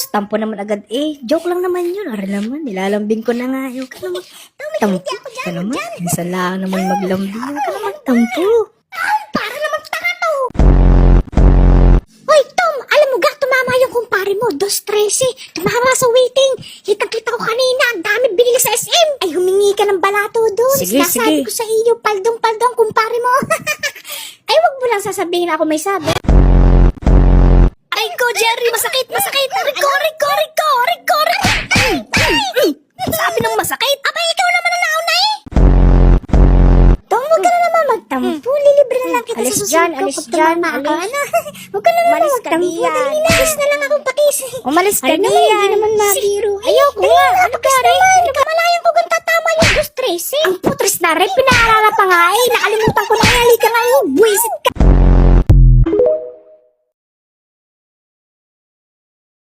tampo naman agad eh. Joke lang naman yun. Ara naman, nilalambing ko na nga. Huwag ka naman tampo. Ka naman, isa lang naman maglambing. Huwag ka naman tampo. Para naman tanga to. Hoy, Tom, alam mo ga, tumama yung kumpare mo, 2.13. Tumama sa waiting. Kitang-kita ko kanina, ang dami binili sa SM. Ay, humingi ka ng balato doon. Sige, Sasabi sige. ko sa iyo, paldong-paldong kumpare mo. Ay, wag mo lang sasabihin na ako may sabi. Ay ko, Jerry, masakit, masakit. Rico. Sabi ng masakit. Abay, ikaw naman ang nauna eh. Tom, huwag ka na naman magtampo. Lilibre na lang kita Alis sa dyan, susunod ko alis pag dyan, tumama ka. alis. Ano? Huwag ka na naman Umalis ka magtampo. diyan. Dali na, alis na lang akong pakis. Umalis ka Ay, naman, diyan. hindi naman mabiro. Ayoko Dali nga. na, Ano pakis gari? naman. Kamalayan ko kung tatama yung 2.13. Ang putris na rin, pinaalala pa nga eh. Nakalimutan ko na. Halika nga, buwisit ka.